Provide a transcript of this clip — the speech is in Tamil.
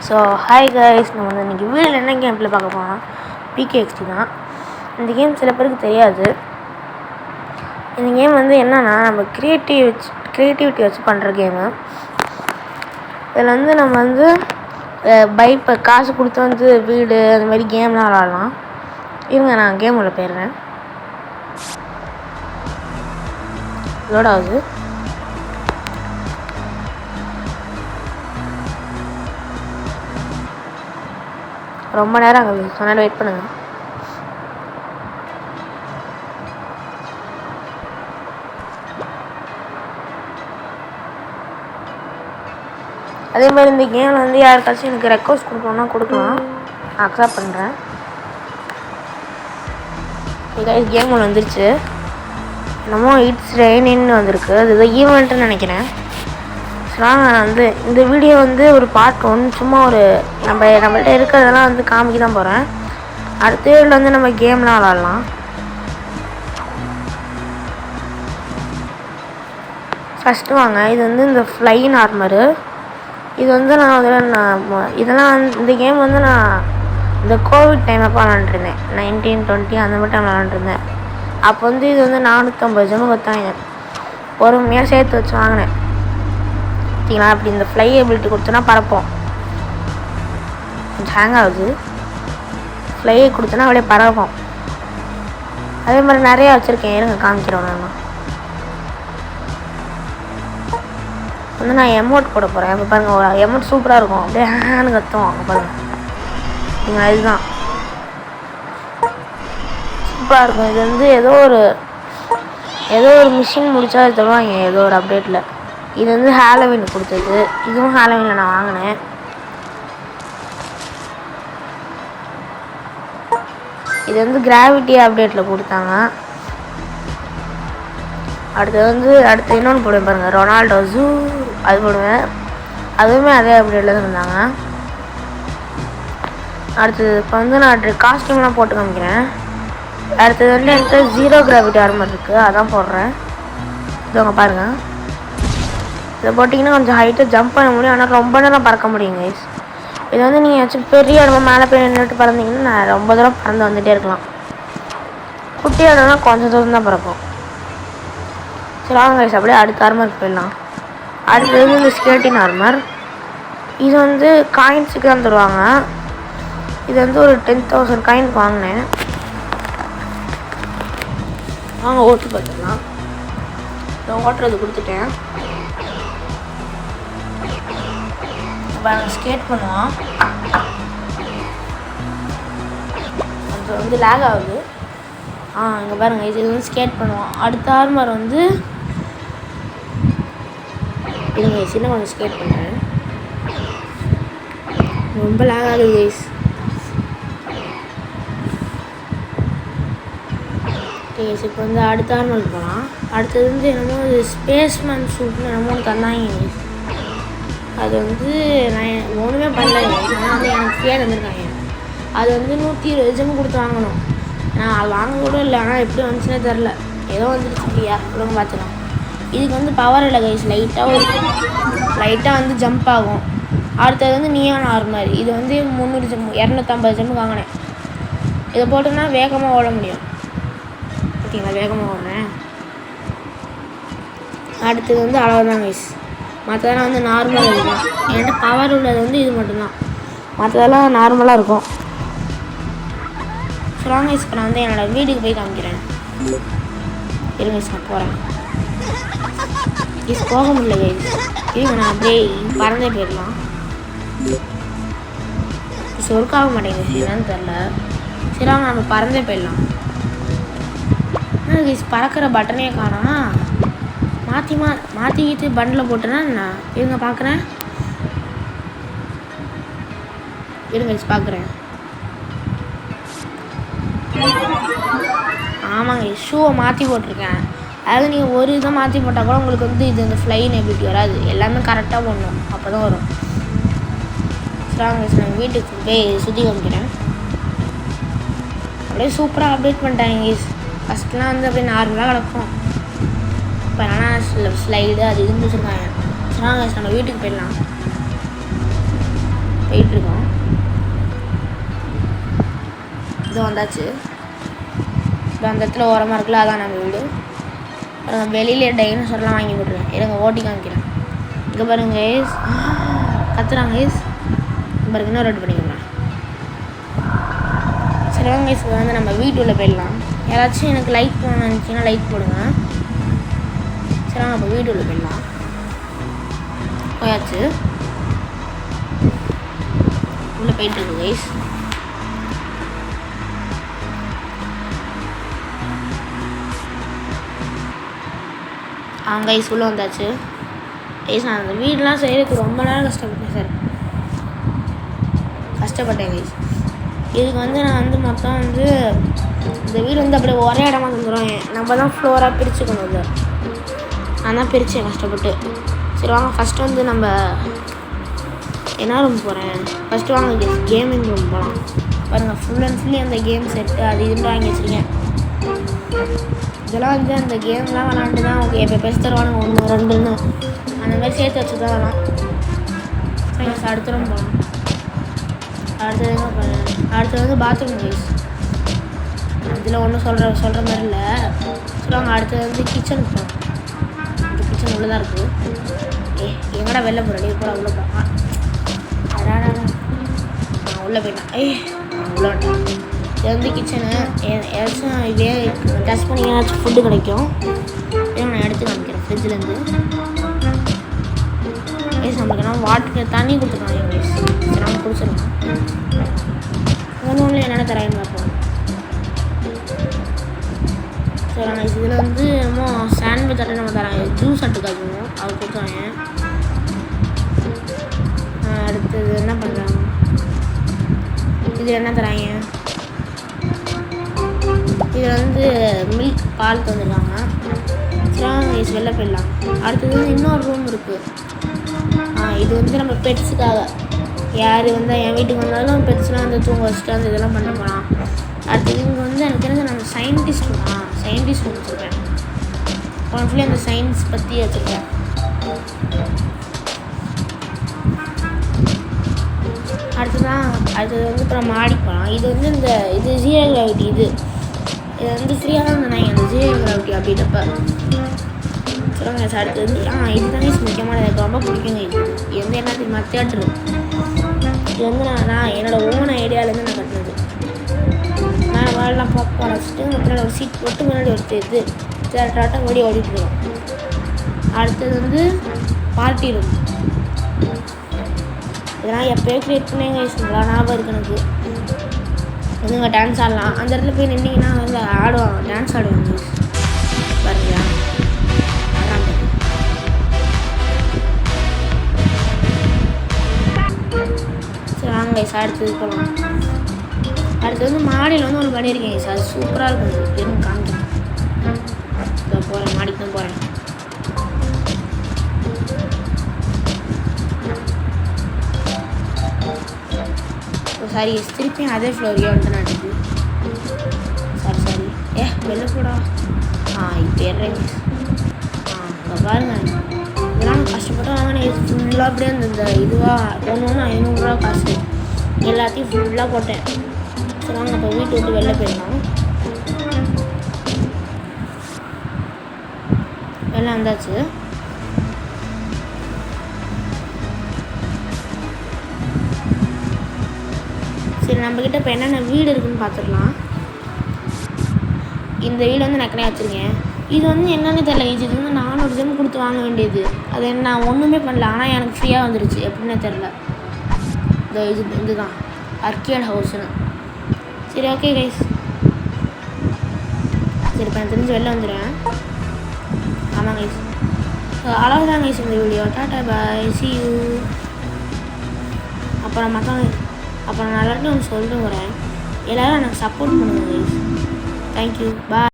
ஸோ ஹாய் கைஸ், நம்ம வந்து இன்றைக்கி வீடியோவில் என்ன கேம் ப்ளே பார்க்க போனால் PKXD தான். இந்த கேம் சில பேருக்கு தெரியாது. இந்த கேம் வந்து என்னென்னா நம்ம க்ரியேட்டிவிட்டி வச்சு பண்ணுற கேமு. இதில் வந்து நம்ம வந்து பைப்பை காசு கொடுத்து வந்து வீடு அந்த மாதிரி கேம்லாம் விளாட்லாம். இருங்க, நான் கேம் உள்ள போயிடுறேன். லோட் ஆகுது. ரொம்ப நேரம் ஆகுது, சொன்னாலும் வெயிட் பண்ணுங்க. அதே மாதிரி இந்த கேமில் வந்து யாருக்காச்சும் எனக்கு ரெக்வஸ்ட் கொடுக்கணுன்னா கொடுக்கலாம், அக்செப்ட் பண்ணுறேன். கேம் ஒன்று வந்துருச்சு, என்னமோ இட்ஸ் ரெயினின்னு வந்திருக்கு. அது ஈவெண்ட்டுன்னு நினைக்கிறேன். ஸோ நான் வந்து இந்த வீடியோ வந்து ஒரு பார்ட் 1 சும்மா ஒரு நம்மள்ட்ட இருக்கிறதெல்லாம் வந்து காமிக்க தான் போகிறேன். அடுத்த வீடியோவில் வந்து நம்ம கேம்லாம் விளாட்லாம். ஃபஸ்ட்டு வாங்க, இது வந்து இந்த ஃப்ளைன் ஆர்மரு. இது வந்து இதெல்லாம் வந்து இந்த கேம் வந்து நான் இந்த கோவிட் டைம் அப்போ விளாண்டுருந்தேன். 1920 அந்த மாதிரி டைம் விளாண்டுருந்தேன். அப்போ வந்து இது வந்து 450 ஜெம் கொடுத்தாங்க. பொறுமையாக சேர்த்து வச்சு வாங்கினேன். பார்த்தீங்களா, அப்படி இந்த ஃப்ளை எபிலிட்டி கொடுத்தோன்னா பறப்போம். கொஞ்சம் ஹேங் ஆகுது. ஃப்ளையை கொடுத்தோன்னா அப்படியே பறப்போம். அதே மாதிரி நிறையா வச்சுருக்கேன், இருங்க காமிக்கிறோம். நான் வந்து நான் எமௌண்ட் போட போகிறேன். இப்போ பாருங்கள், ஒரு எமௌண்ட் சூப்பராக இருக்கும். அப்படியே ஹேன்னு கத்துவோம். அங்கே பாருங்கள், பார்த்தீங்களா, இதுதான் சூப்பராக இருக்கும். இது வந்து ஏதோ ஒரு மிஷின் முடிச்சா அது தருவாங்க, ஏதோ ஒரு அப்டேட்டில். இது வந்து ஹாலோவின் கொடுத்தது. இதுவும் ஹாலோவினில் நான் வாங்கினேன். இது வந்து கிராவிட்டி அப்டேட்டில் கொடுத்தாங்க. அடுத்து இன்னொன்று போடுவேன் பாருங்கள், ரொனால்டோ ஜூ, அது போடுவேன். அதுவுமே அதே அப்டேட்டில் தான் இருந்தாங்க. அடுத்தது இப்போ வந்து நான் காஸ்டியூம்லாம் போட்டு காமிக்கிறேன். அடுத்தது வந்து என்கிட்ட 0 கிராவிட்டி ஆர்மர் இருக்குது, அதான் போடுறேன். இதுவங்க பாருங்கள், இதை போட்டிங்கன்னா கொஞ்சம் ஹைட்டாக ஜம்ப் பண்ண முடியும், ஆனால் ரொம்ப நேரம் பறக்க முடியும் கைஸ். இது வந்து நீங்கள் ஏதாச்சும் பெரிய இடமா மேலே போய் நின்றுட்டு பறந்தீங்கன்னா நான் ரொம்ப தூரம் பறந்து வந்துகிட்டே இருக்கலாம். குட்டி இடம்னா கொஞ்சம் தூரம் தான் பறக்கும். சரி வாங்க கைஸ், அப்படியே அடுத்த ஆர்மருக்கு போயிடலாம். அடுத்தது வந்து இந்த ஸ்கேட்டின் ஆர்மர். இது வந்து காயின்ஸுக்கு தான் தருவாங்க. இது வந்து ஒரு 10,000 காயினுக்கு வாங்கினேன். வாங்க ஓட்டு பார்த்துக்கலாம். நான் ஓட்டுறது கொடுத்துட்டேன். ஸ்கேட் பண்ணுவான், அது வந்து லேக் ஆகுது. இங்கே பாருங்கள், இது வந்து ஸ்கேட் பண்ணுவான். அடுத்த ஆர்மர் வந்து இதுங்க சின்ன கொஞ்சம் ஸ்கேட் பண்ணுறேன். ரொம்ப லேக் ஆகுது கைஸ். இப்போ வந்து அடுத்த ஆர்மருக்கு போகலாம். அடுத்தது வந்து என்னமோ ஸ்பேஸ்மேன் சூட்னு என்னமோ தந்தாங்க கைஸ். அது வந்து நான் ஒன்றுமே பண்ணல, ஆனால் வந்து எனக்கு ஃப்ரீயாக தந்துருக்காங்க. அது வந்து 120 ஜெம் கொடுத்து வாங்கணும். நான் அது வாங்க கூட இல்லை, ஆனால் எப்படி வந்துச்சுன்னே தெரில. ஏதோ வந்துடுச்சு ஃப்ரீயாக, இவ்வளோ பார்த்துக்கலாம். இதுக்கு வந்து பவர் இல்லை கைஸ், லைட்டாக வந்து ஜம்ப் ஆகும். அடுத்தது வந்து நியான் ஆர்மர். இது வந்து 300 ஜெம் 250 ஜெம் வாங்கினேன். இதை போட்டோன்னா வேகமாக ஓட முடியும். பார்த்தீங்களா, வேகமாக ஓடுறேன். அடுத்தது வந்து அவ்வளோதான் கைஸ். மற்றதெல்லாம் வந்து நார்மலாக இருக்கும். என்கிட்ட பவர் உள்ளது வந்து இது மட்டும்தான், மற்றதெல்லாம் நார்மலாக இருக்கும். ஸ்ட்ராங் கைஸ், இப்போ நான் வந்து என்னோடய வீட்டுக்கு போய் காமிக்கிறேன். இருங்க கைஸ், நான் போகிறேன். கைஸ் போக முடியல கைஸ், இருங்க நான் அப்படியே பறந்தே போயிடலாம். ஒர்க் ஆக மாட்டேங்குது, என்னன்னு தெரில. சரி வாங்க நம்ம பறந்தே போயிடலாம். கைஸ் பறக்கிற பட்டனே காணோம். மாற்றிக்கிட்டு பண்டில் போட்டேன்னா நான் இருங்க பார்க்குறேன். இருங்க பார்க்குறேன். ஆமாங்க, ஷூவை மாற்றி போட்டிருக்கேன். அதாவது நீங்கள் ஒரு இதை மாற்றி போட்டால் கூட உங்களுக்கு வந்து இது இந்த ஃப்ளைன் எபிலிட்டி வராது. எல்லாமே கரெக்டாக போடணும், அப்போ தான் வரும். சரி நான் வீட்டுக்கு போய் சுற்றி காமிக்கிறேன். அப்படியே சூப்பராக அப்டேட் பண்ணிட்டாங்க கைஸ். ஃபஸ்ட்லாம் வந்து அப்படியே நார்மலாக கிடக்கும். இப்போ ஆனால் ஸ்லைடு அது இதுன்னு வச்சுருக்காங்க. சரி நம்ம வீட்டுக்கு போயிடலாம். போயிட்டுருக்கோம். இது வந்தாச்சு. இப்போ அந்த இடத்துல ஓரமாக இருக்குல்ல, அதான் நம்ம வீடு. வெளியிலே டைனோசர்லாம் வாங்கி போட்டுருக்கேன். இருங்க ஓட்டி காமிக்கிறேன். இங்கே பாருங்க கைஸ், கத்துறாங்க கைஸ். பாருங்க இன்னும் ரெடி பண்ணிக்கிறேன். சரி வாங்க கைஸ், வந்து நம்ம வீட்டுள்ள போயிடலாம். யாராச்சும் எனக்கு லைக் பண்ண நினச்சிங்கன்னா லைக் போடுங்க. சரி வாங்க இப்போ வீட்டுள்ள போயிடலாம். போயாச்சு, உள்ளே போயிட்டுருக்கு கைஸ். கைஸ் உள்ளே வந்தாச்சு கைஸ். நான் அந்த வீடெலாம் செய்யறதுக்கு ரொம்ப நேரம் கஷ்டப்பட்டேன் சார், கஷ்டப்பட்டேன் கைஸ். இதுக்கு வந்து நான் வந்து மொத்தம் வந்து இந்த வீடு வந்து அப்படியே ஒரே இடமா தந்துடும். நம்ம தான் ஃப்ளோராக பிரிச்சுக்கணும். இதை நான் தான் பிரித்தேன் கஷ்டப்பட்டு. சரி வாங்க ஃபஸ்ட்டு வந்து நம்ம என்ன ரூம் போகிறேன். ஃபஸ்ட்டு வாங்க கேமிங் ரூம் போகலாம். பாருங்கள் ஃபுல் அண்ட் ஃபுல்லி அந்த கேம் செட்டு அது இதுன்னு வாங்கி வச்சுருக்கேன். இதெல்லாம் வந்து அந்த கேம்லாம் விளாண்டு தான் ஓகே இப்போ பேச தருவானுங்க 1 2ன்னு அந்த மாதிரி சேர்த்து வச்சு தான் வரலாம். சரி அடுத்த ரூம் போகலாம். அடுத்தது எங்கே போகிறேன், அடுத்தது வந்து பாத்ரூம் கைஸ். இதில் ஒன்றும் சொல்கிற மாதிரி இல்லை. சொல்லுவாங்க அடுத்தது வந்து கிச்சனுக்கு போகலாம். இந்த கிச்சன் உள்ளே தான் இருக்குது. எங்கடா வெளில போகிறேன் கூட உள்ளே போகிறான். அடாடா நான் உள்ளே போயிட்டேன். உள்ளே வந்துட்டேன். இது வந்து கிச்சனு. ஏதாச்சும் இதே டச் பண்ணி ஏதாச்சும் ஃபுட்டு கிடைக்கும். நான் எடுத்து காமிக்கிறேன் ஃப்ரிட்ஜிலேருந்து. கைஸ் நம்மளுக்கு நான் வாட்டர் தண்ணி கொடுத்துருக்காங்க கைஸ். சரி நம்ம குடிச்சிடலாம். ஒன்று என்னென்ன தராங்கன்னு பார்ப்போம். சரி கைஸ் இதில் வந்து நம்ம சாண்ட்விச் அட்டை நம்ம தராங்க. ஜூஸ் அட்டு காய்க்கணும் அது கொடுத்தாங்க. அடுத்தது என்ன பண்ணுறாங்க, இதில் என்ன தராங்க, இதில் வந்து மில்க் பால் தந்துருக்காங்க. சரி வெளில போயிடலாம். அடுத்தது வந்து இன்னொரு ரூம் இருக்குது. இது வந்து நம்ம பெட்ஸுக்காக யார் வந்து என் வீட்டுக்கு வந்தாலும் பெட்ஸ்லாம் வந்து தூங்க வச்சுட்டு அந்த இதெல்லாம் பண்ண போகலாம். அடுத்தது இங்கே வந்து எனக்கு தெரிஞ்ச நான் சயின்டிஸ்ட் வச்சுருக்கேன். ஃபுல்லி அந்த சயின்ஸ் பற்றி வச்சுருக்கேன். அடுத்தது வந்து அப்புறம் மாடி போகலாம். இது வந்து இது 0 கிராவிட்டி. இது வந்து ஃப்ரீயாக தான் இருந்தாங்க அந்த 0 கிராவிட்டி அப்படின்றப்ப. சொல்லுங்க அடுத்து வந்து இது தானே முக்கியமான எனக்கு ரொம்ப பிடிக்குங்க. இது வந்து என்ன தெரியுமா, தியேட்டரு. இது வந்து நான் என்னோடய ஓன் ஐடியாவிலேருந்து நான் கட்டினது. நான் வேலைலாம் பாப்கார்ன் வச்சுட்டு முன்னாடி ஒரு சீட் போட்டு முன்னாடி ஒரு இது தியேட்டராட்டம் ஓடி ஓடிட்டுருக்கோம். அடுத்தது வந்து பார்ட்டி ரூம். இதெல்லாம் எப்போயோ க்ரியேட் பண்ணேங்க நல்லா ஞாபகம் இருக்குது எனக்கு. இதுங்க டான்ஸ் ஆடலாம். அந்த இடத்துல போய் நின்றிங்கன்னா வந்து ஆடுவாங்க, டான்ஸ் ஆடுவாங்க பாருங்களா. சரி வாங்க கைஸ் அடுத்தது போகலாம். அடுத்து வந்து மாடியில் வந்து ஒன்று பண்ணியிருக்கேன் சார், சூப்பராக இருக்கும். எதுவும் காமிக்கிறேன். இப்போ போகிறேன், மாடிக்கு தான் போகிறேன். சாரி திருப்பியும் அதே ஃப்ளோரியா வந்து நாட்டுக்கு. சாரி வெளில போடா. இப்போ ஏறேங்க. இங்கே பாருங்கள் இதெல்லாம் கஷ்டப்பட்டு வாங்கினேன். ஃபுல்லாக அப்படியே அந்த இதுவாக ஒன்று 500 காசு எல்லாத்தையும் ஃபுல்லாக போட்டேன். சரி வாங்க இப்போ வீட்டு விட்டு வெளில போயிடலாம். வெளில வந்தாச்சு. சரி நம்மக்கிட்ட இப்போ என்னென்ன வீடு இருக்குதுன்னு பார்த்துடலாம். இந்த வீடு வந்து நான் கிடையாது வச்சுருக்கேன். இது வந்து என்னென்னு தெரியல. இது வந்து 400 ஜெம் கொடுத்து வாங்க வேண்டியது. அது என்ன நான் ஒன்றுமே பண்ணல, ஆனால் எனக்கு ஃப்ரீயாக வந்துடுச்சு. எப்படின்னு தெரில. இதுதான் ஆர்கேட் ஹவுஸ்னு. சரி ஓகே கைஸ். சரி இப்போ எனக்கு தெரிஞ்சு வெளில வந்துடுவேன். ஆமாம் கைஸ் அவ்வளோதான் கைஸ் இந்த video. Tata bye, see you. அப்புறம் நான் எல்லாருக்கும் ஒன்று சொல்லிட்டு வரேன். எல்லோரும் எனக்கு சப்போர்ட் பண்ணுங்கள் கைஸ். Thank you bye.